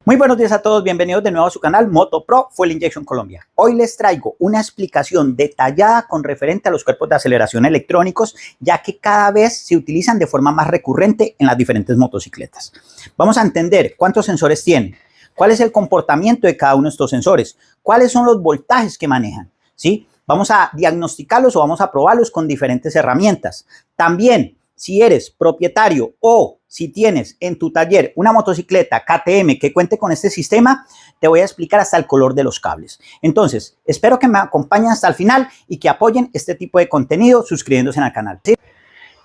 Muy buenos días a todos, bienvenidos de nuevo a su canal Moto Pro Fuel Injection Colombia. Hoy les traigo una explicación detallada con referente a los cuerpos de aceleración electrónicos, ya que cada vez se utilizan de forma más recurrente en las diferentes motocicletas. Vamos a entender cuántos sensores tienen, cuál es el comportamiento de cada uno de estos sensores, cuáles son los voltajes que manejan, ¿sí? Vamos a diagnosticarlos o vamos a probarlos con diferentes herramientas. También, si eres propietario o si tienes en tu taller una motocicleta KTM que cuente con este sistema, te voy a explicar hasta el color de los cables. Entonces, espero que me acompañen hasta el final y que apoyen este tipo de contenido suscribiéndose al canal, ¿sí?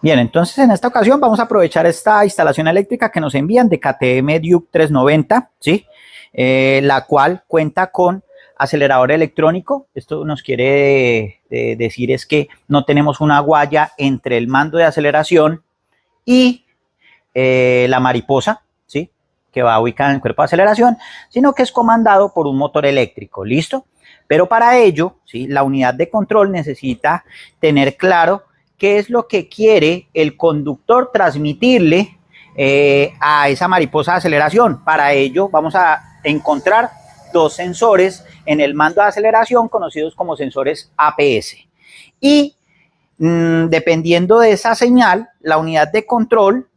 Bien, entonces en esta ocasión vamos a aprovechar esta instalación eléctrica que nos envían de KTM Duke 390, ¿sí? La cual cuenta con acelerador electrónico. Esto nos quiere decir es que no tenemos una guaya entre el mando de aceleración y la mariposa, ¿sí? Que va ubicada en el cuerpo de aceleración, sino que es comandado por un motor eléctrico, ¿listo? Pero para ello, ¿sí? La unidad de control necesita tener claro qué es lo que quiere el conductor transmitirle a esa mariposa de aceleración. Para ello vamos a encontrar dos sensores en el mando de aceleración conocidos como sensores APS. Y dependiendo de esa señal, la unidad de control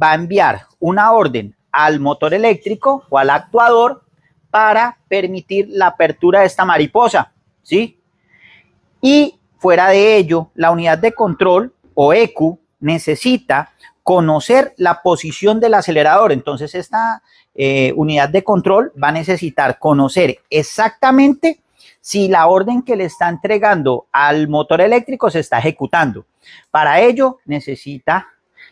va a enviar una orden al motor eléctrico o al actuador para permitir la apertura de esta mariposa, ¿sí? Y fuera de ello, la unidad de control o ECU necesita conocer la posición del acelerador. Entonces, esta unidad de control va a necesitar conocer exactamente si la orden que le está entregando al motor eléctrico se está ejecutando. Para ello, necesita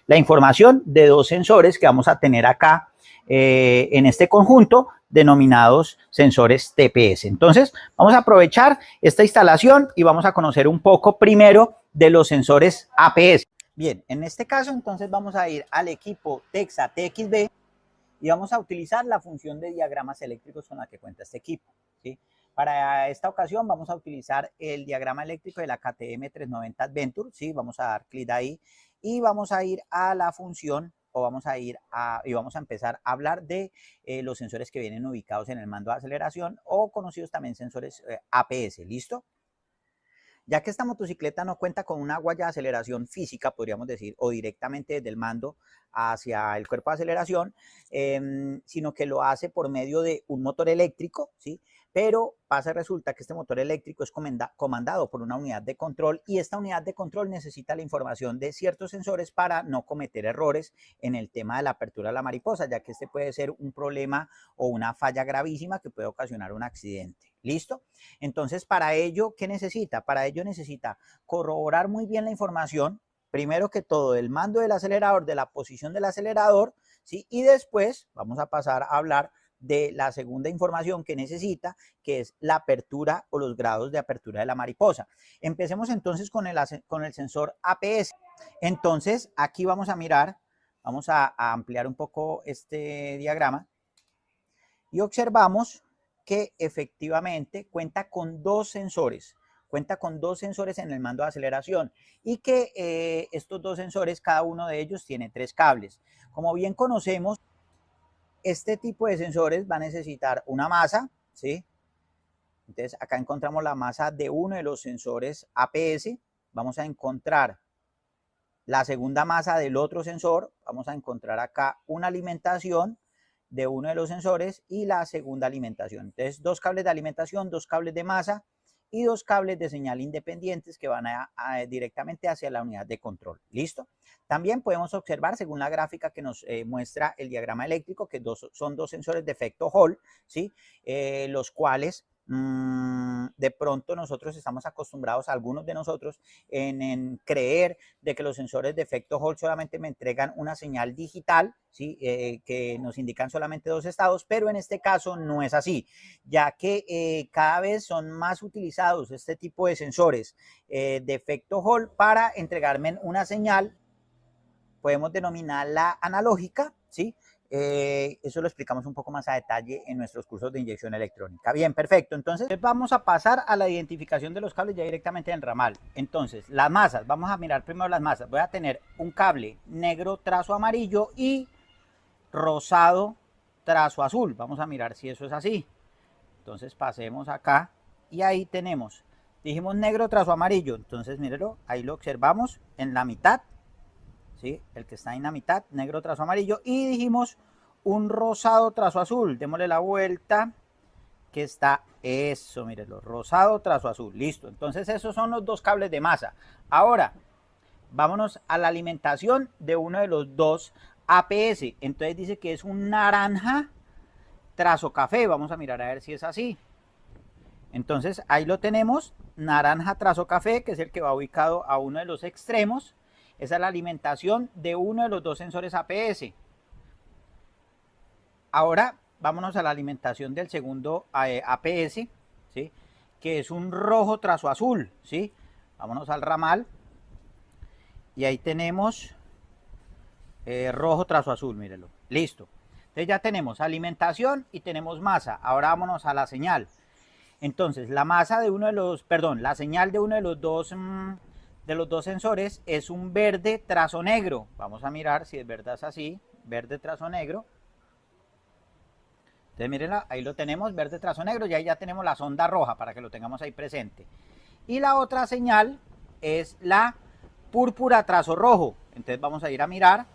la información de dos sensores que vamos a tener acá en este conjunto, denominados sensores TPS. Entonces, vamos a aprovechar esta instalación y vamos a conocer un poco primero de los sensores APS. Bien, en este caso, entonces vamos a ir al equipo Texa TXB y vamos a utilizar la función de diagramas eléctricos con la que cuenta este equipo, ¿sí? Para esta ocasión vamos a utilizar el diagrama eléctrico de la KTM 390 Adventure, ¿sí? Vamos a dar clic ahí y vamos a ir a la función o vamos a ir y vamos a empezar a hablar de los sensores que vienen ubicados en el mando de aceleración o conocidos también sensores APS, ¿listo? Ya que esta motocicleta no cuenta con una guaya de aceleración física, podríamos decir, o directamente desde el mando hacia el cuerpo de aceleración, sino que lo hace por medio de un motor eléctrico, ¿sí? Pero resulta que este motor eléctrico es comandado por una unidad de control y esta unidad de control necesita la información de ciertos sensores para no cometer errores en el tema de la apertura de la mariposa, ya que este puede ser un problema o una falla gravísima que puede ocasionar un accidente. ¿Listo? Entonces, para ello, ¿qué necesita? Para ello necesita corroborar muy bien la información, primero que todo, del mando del acelerador, de la posición del acelerador, ¿sí? Y después vamos a pasar a hablar de la segunda información que necesita, que es la apertura o los grados de apertura de la mariposa. Empecemos entonces con el sensor APS. Entonces, aquí vamos a mirar, vamos a ampliar un poco este diagrama y observamos que efectivamente cuenta con dos sensores en el mando de aceleración y que estos dos sensores, cada uno de ellos tiene 3 cables. Como bien conocemos, este tipo de sensores va a necesitar una masa, ¿sí? Entonces acá encontramos la masa de uno de los sensores APS, vamos a encontrar la segunda masa del otro sensor, vamos a encontrar acá una alimentación de uno de los sensores y la segunda alimentación. Entonces, 2 cables de alimentación, 2 cables de masa y 2 cables de señal independientes que van directamente hacia la unidad de control. ¿Listo? También podemos observar, según la gráfica que nos muestra el diagrama eléctrico, que son dos sensores de efecto Hall, ¿sí? Los cuales de pronto nosotros estamos acostumbrados, algunos de nosotros, en creer de que los sensores de efecto Hall solamente me entregan una señal digital, ¿sí? Que nos indican solamente 2 estados, pero en este caso no es así, ya que cada vez son más utilizados este tipo de sensores de efecto Hall para entregarme una señal, podemos denominarla analógica, ¿sí? Eso lo explicamos un poco más a detalle en nuestros cursos de inyección electrónica. Bien, perfecto. Entonces vamos a pasar a la identificación de los cables ya directamente en el ramal. Entonces, las masas, vamos a mirar primero las masas. Voy a tener un cable negro trazo amarillo y rosado trazo azul. Vamos a mirar si eso es así. Entonces pasemos acá y ahí tenemos, dijimos negro trazo amarillo, entonces mírelo, ahí lo observamos en la mitad, ¿sí? El que está en la mitad, negro trazo amarillo, y dijimos un rosado trazo azul, démosle la vuelta, que está eso, mírelo, rosado trazo azul, listo. Entonces esos son los dos cables de masa. Ahora, vámonos a la alimentación de uno de los dos APS, entonces dice que es un naranja trazo café, vamos a mirar a ver si es así. Entonces ahí lo tenemos, naranja trazo café, que es el que va ubicado a uno de los extremos. Esa es la alimentación de uno de los dos sensores APS. Ahora vámonos a la alimentación del segundo APS, ¿sí? Que es un rojo trazo azul, ¿sí? Vámonos al ramal y ahí tenemos rojo trazo azul, mírenlo, listo. Entonces ya tenemos alimentación y tenemos masa. Ahora vámonos a la señal. Entonces la masa de uno de los, perdón, la señal de uno de los dos sensores es un verde trazo negro. Vamos a mirar si es verdad, es así, verde trazo negro. Entonces mírenla, ahí lo tenemos, verde trazo negro, y ahí ya tenemos la sonda roja para que lo tengamos ahí presente. Y la otra señal es la púrpura trazo rojo. Entonces vamos a ir a mirar.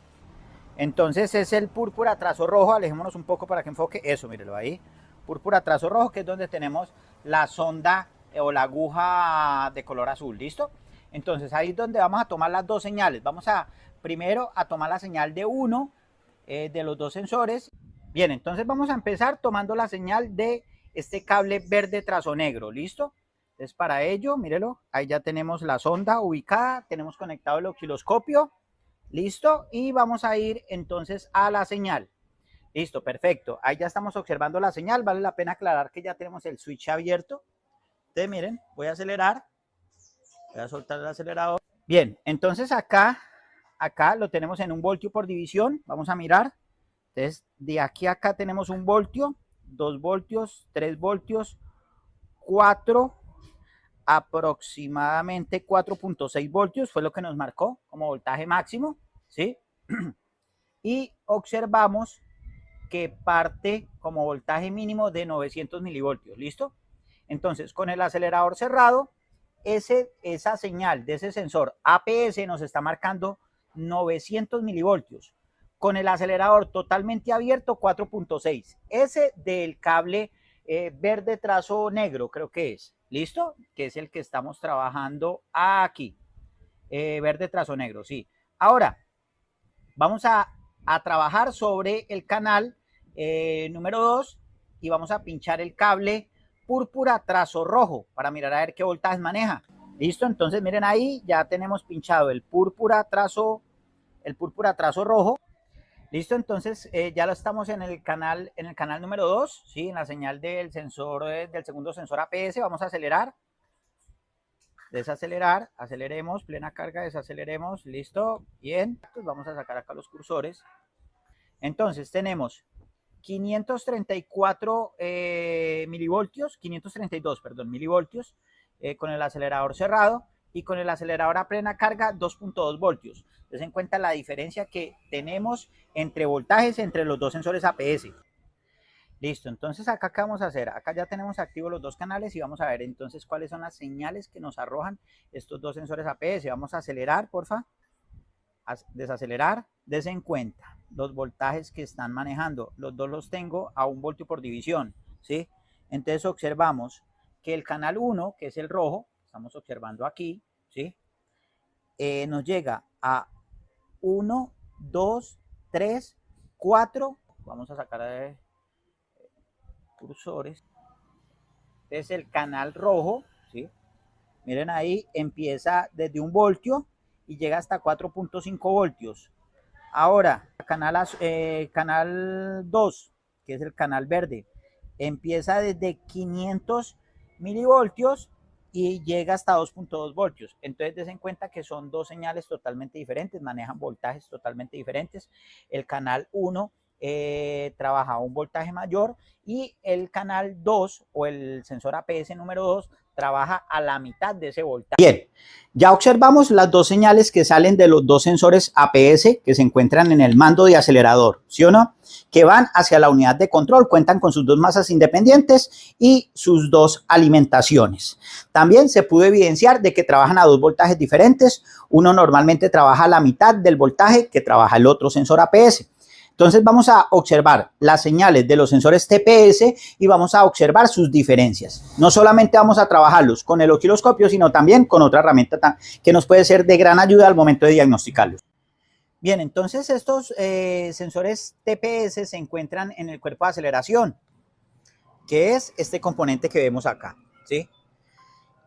Entonces es el púrpura trazo rojo, alejémonos un poco para que enfoque eso, mírenlo ahí. Púrpura trazo rojo, que es donde tenemos la sonda o la aguja de color azul, ¿listo? Entonces ahí es donde vamos a tomar las dos señales. Vamos a primero a tomar la señal de uno de los dos sensores. Bien, entonces vamos a empezar tomando la señal de este cable verde trazo negro, ¿listo? Entonces para ello, mírenlo, ahí ya tenemos la sonda ubicada, tenemos conectado el osciloscopio, ¿listo? Y vamos a ir entonces a la señal. Listo, perfecto. Ahí ya estamos observando la señal. Vale la pena aclarar que ya tenemos el switch abierto. Entonces, miren, voy a acelerar. Voy a soltar el acelerador. Bien, entonces acá lo tenemos en 1 voltio por división. Vamos a mirar. Entonces, de aquí a acá tenemos 1 voltio, 2 voltios, 3 voltios, 4, aproximadamente 4.6 voltios. Fue lo que nos marcó como voltaje máximo, ¿sí? Y observamos que parte como voltaje mínimo de 900 milivoltios, ¿listo? Entonces, con el acelerador cerrado, esa señal de ese sensor APS nos está marcando 900 milivoltios. Con el acelerador totalmente abierto, 4.6. Ese del cable verde trazo negro, creo que es, ¿listo? Que es el que estamos trabajando aquí. Verde trazo negro, sí. Ahora, vamos a trabajar sobre el canal número 2 y vamos a pinchar el cable púrpura trazo rojo para mirar a ver qué voltajes maneja. Listo, entonces miren ahí, ya tenemos pinchado el púrpura trazo rojo. Listo, entonces ya lo estamos en el canal número 2, ¿sí? En la señal del sensor, del segundo sensor APS. Vamos a acelerar. Desacelerar, aceleremos, plena carga, desaceleremos, listo, bien. Pues vamos a sacar acá los cursores. Entonces tenemos 534 milivoltios, 532, perdón, milivoltios con el acelerador cerrado y con el acelerador a plena carga 2.2 voltios. Entonces en cuenta la diferencia que tenemos entre voltajes entre los dos sensores APS. Listo, entonces acá ¿qué vamos a hacer? Acá ya tenemos activos los dos canales y vamos a ver entonces cuáles son las señales que nos arrojan estos dos sensores APS. Vamos a acelerar, porfa. Desacelerar, des en cuenta los voltajes que están manejando. Los dos los tengo a 1 voltio por división, ¿sí? Entonces observamos que el canal 1, que es el rojo, estamos observando aquí, ¿sí? Nos llega a 1, 2, 3, 4. Vamos a sacar cursores. Es el canal rojo, ¿sí? Miren ahí, empieza desde 1 voltio y llega hasta 4.5 voltios. Ahora, canal 2, que es el canal verde, empieza desde 500 milivoltios y llega hasta 2.2 voltios. Entonces, des en cuenta que son dos señales totalmente diferentes, manejan voltajes totalmente diferentes. El canal 1 trabaja a un voltaje mayor y el canal 2 o el sensor APS número 2 trabaja a la mitad de ese voltaje. Bien, ya observamos las dos señales que salen de los dos sensores APS que se encuentran en el mando de acelerador, ¿sí o no? Que van hacia la unidad de control, cuentan con sus dos masas independientes y sus dos alimentaciones. También se pudo evidenciar de que trabajan a dos voltajes diferentes. Uno normalmente trabaja a la mitad del voltaje que trabaja el otro sensor APS. Entonces vamos a observar las señales de los sensores TPS y vamos a observar sus diferencias. No solamente vamos a trabajarlos con el osciloscopio, sino también con otra herramienta que nos puede ser de gran ayuda al momento de diagnosticarlos. Bien, entonces estos sensores TPS se encuentran en el cuerpo de aceleración, que es este componente que vemos acá, ¿sí?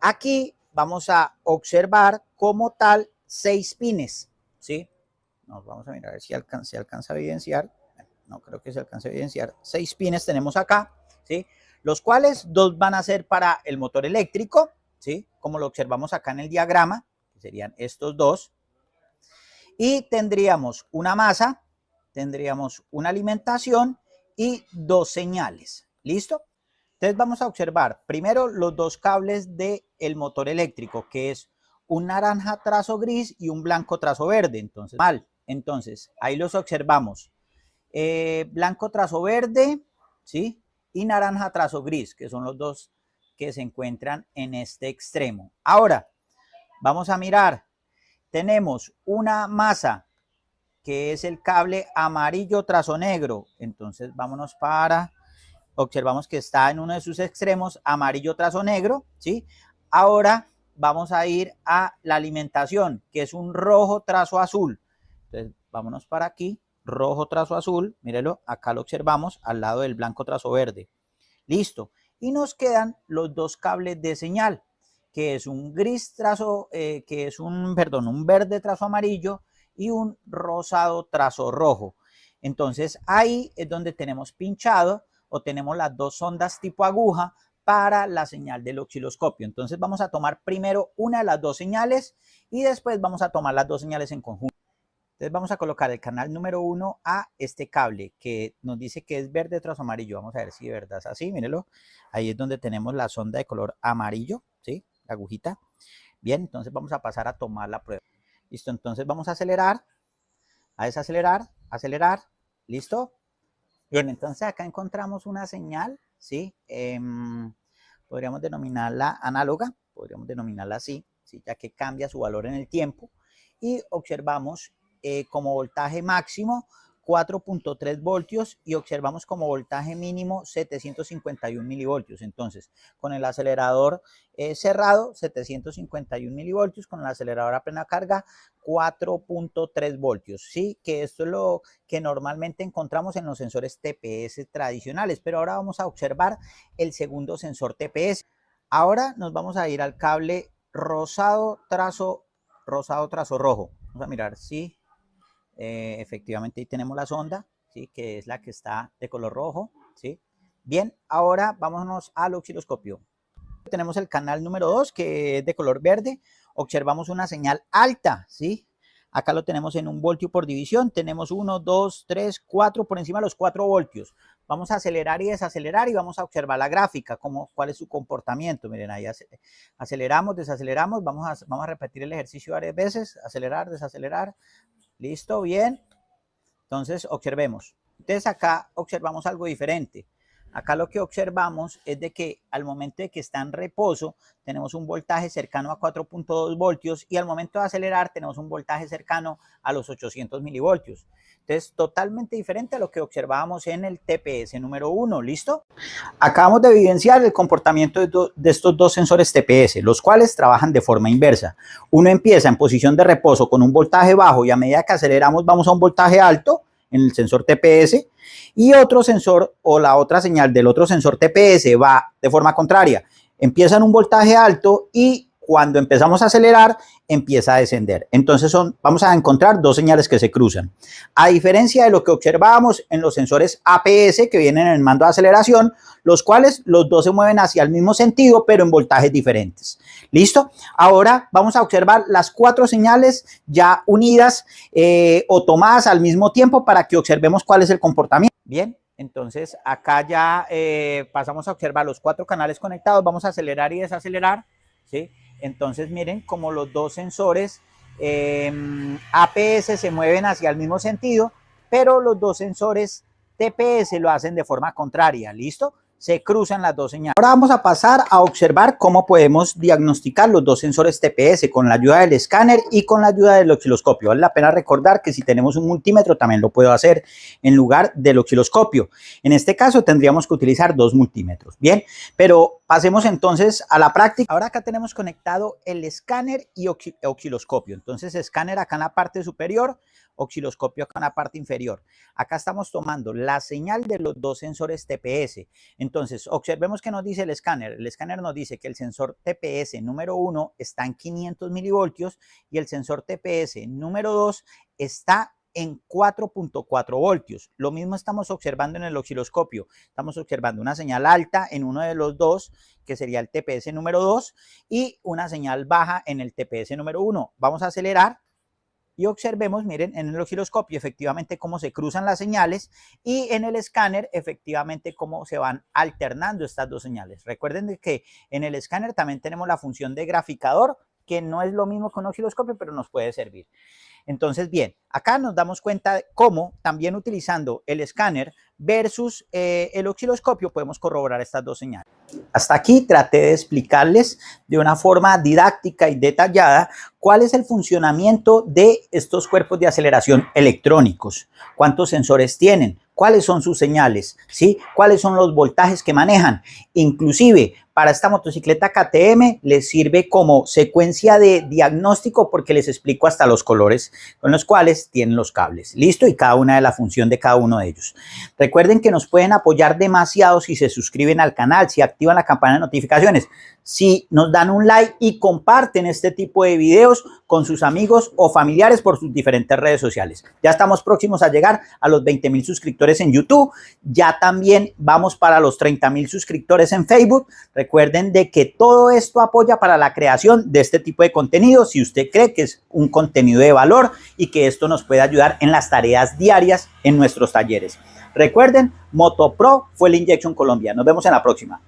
Aquí vamos a observar como tal 6 pines, ¿sí? Nos vamos a mirar a ver si alcanza a evidenciar. No creo que se alcance a evidenciar. 6 pines tenemos acá, ¿sí? Los cuales 2 van a ser para el motor eléctrico, ¿sí? Como lo observamos acá en el diagrama, que serían estos 2. Y tendríamos una masa, tendríamos una alimentación y 2 señales. ¿Listo? Entonces vamos a observar primero los 2 cables del motor eléctrico, que es un naranja trazo gris y un blanco trazo verde. Entonces, ahí los observamos. Blanco trazo verde, ¿sí? Y naranja trazo gris, que son los 2 que se encuentran en este extremo. Ahora, vamos a mirar. Tenemos una masa que es el cable amarillo trazo negro. Entonces, vámonos para... Observamos que está en uno de sus extremos, amarillo trazo negro, ¿sí? Ahora vamos a ir a la alimentación, que es un rojo trazo azul. Entonces, vámonos para aquí, rojo trazo azul, mírelo, acá lo observamos al lado del blanco trazo verde. Listo. Y nos quedan los 2 cables de señal, que es un gris trazo, un verde trazo amarillo y un rosado trazo rojo. Entonces, ahí es donde tenemos pinchado o tenemos las 2 ondas tipo aguja para la señal del osciloscopio. Entonces vamos a tomar primero una de las 2 señales y después vamos a tomar las 2 señales en conjunto. Entonces vamos a colocar el canal número 1 a este cable que nos dice que es verde trazo amarillo. Vamos a ver si de verdad es así, mírenlo. Ahí es donde tenemos la sonda de color amarillo, ¿sí? La agujita. Bien, entonces vamos a pasar a tomar la prueba. Listo, entonces vamos a acelerar, a desacelerar, acelerar. ¿Listo? Bien, entonces acá encontramos una señal, ¿sí? Podríamos denominarla análoga, podríamos denominarla así, ¿sí? Ya que cambia su valor en el tiempo. Y observamos como voltaje máximo 4.3 voltios y observamos como voltaje mínimo 751 milivoltios. Entonces, con el acelerador cerrado, 751 milivoltios, con el acelerador a plena carga, 4.3 voltios, ¿sí? Que esto es lo que normalmente encontramos en los sensores TPS tradicionales, pero ahora vamos a observar el segundo sensor TPS. Ahora nos vamos a ir al cable rosado trazo rojo. Vamos a mirar si efectivamente ahí tenemos la sonda, ¿sí? Que es la que está de color rojo, ¿sí? Bien, ahora vámonos al osciloscopio. Tenemos el canal número 2 que es de color verde. Observamos una señal alta, ¿sí? Acá lo tenemos en 1 voltio por división. Tenemos 1, 2, 3, 4, por encima de los 4 voltios. Vamos a acelerar y desacelerar y vamos a observar la gráfica, cuál es su comportamiento. Miren, ahí aceleramos, desaceleramos. Vamos a repetir el ejercicio varias veces. Acelerar, desacelerar. Listo, bien. Entonces, observemos. Entonces, acá observamos algo diferente. Acá lo que observamos es de que al momento de que está en reposo tenemos un voltaje cercano a 4.2 voltios y al momento de acelerar tenemos un voltaje cercano a los 800 milivoltios. Entonces, totalmente diferente a lo que observábamos en el TPS número 1, ¿listo? Acabamos de evidenciar el comportamiento de estos 2 sensores TPS, los cuales trabajan de forma inversa. Uno empieza en posición de reposo con un voltaje bajo y a medida que aceleramos vamos a un voltaje alto en el sensor TPS, y otro sensor o la otra señal del otro sensor TPS va de forma contraria. Empieza en un voltaje alto y cuando empezamos a acelerar, empieza a descender. Entonces vamos a encontrar dos señales que se cruzan. A diferencia de lo que observábamos en los sensores APS que vienen en el mando de aceleración, los cuales los dos se mueven hacia el mismo sentido, pero en voltajes diferentes. ¿Listo? Ahora vamos a observar las cuatro señales ya unidas o tomadas al mismo tiempo para que observemos cuál es el comportamiento. Bien. Entonces, acá ya pasamos a observar los cuatro canales conectados. Vamos a acelerar y desacelerar, ¿sí? Entonces, miren como los dos sensores APS se mueven hacia el mismo sentido, pero los dos sensores TPS lo hacen de forma contraria, ¿listo? Se cruzan las dos señales. Ahora vamos a pasar a observar cómo podemos diagnosticar los dos sensores TPS con la ayuda del escáner y con la ayuda del osciloscopio. Vale la pena recordar que si tenemos un multímetro también lo puedo hacer en lugar del osciloscopio. En este caso tendríamos que utilizar dos multímetros. Bien, pero pasemos entonces a la práctica. Ahora acá tenemos conectado el escáner y osciloscopio. Entonces escáner acá en la parte superior, osciloscopio acá en la parte inferior. Acá estamos tomando la señal de los dos sensores TPS. Entonces, observemos que nos dice el escáner. El escáner nos dice que el sensor TPS número 1 está en 500 milivoltios y el sensor TPS número 2 está en 4.4 voltios. Lo mismo estamos observando en el osciloscopio. Estamos observando una señal alta en uno de los dos, que sería el TPS número 2, y una señal baja en el TPS número 1. Vamos a acelerar. Y observemos, miren, en el osciloscopio efectivamente cómo se cruzan las señales y en el escáner efectivamente cómo se van alternando estas dos señales. Recuerden que en el escáner también tenemos la función de graficador, que no es lo mismo que un osciloscopio, pero nos puede servir. Entonces, bien, acá nos damos cuenta de cómo también utilizando el escáner versus el osciloscopio podemos corroborar estas dos señales. Hasta aquí traté de explicarles de una forma didáctica y detallada cuál es el funcionamiento de estos cuerpos de aceleración electrónicos, cuántos sensores tienen, cuáles son sus señales, ¿sí? Cuáles son los voltajes que manejan. Inclusive para esta motocicleta KTM les sirve como secuencia de diagnóstico porque les explico hasta los colores con los cuales tienen los cables. Listo, y cada una de la función de cada uno de ellos. Recuerden que nos pueden apoyar demasiado si se suscriben al canal, si activan la campana de notificaciones, si nos dan un like y comparten este tipo de videos con sus amigos o familiares por sus diferentes redes sociales. Ya estamos próximos a llegar a los 20,000 suscriptores en YouTube. Ya también vamos para los 30,000 suscriptores en Facebook. Recuerden de que todo esto apoya para la creación de este tipo de contenido si usted cree que es un contenido de valor y que esto nos puede ayudar en las tareas diarias en nuestros talleres. Recuerden, MotoPro Fuel Injection Colombia. Nos vemos en la próxima.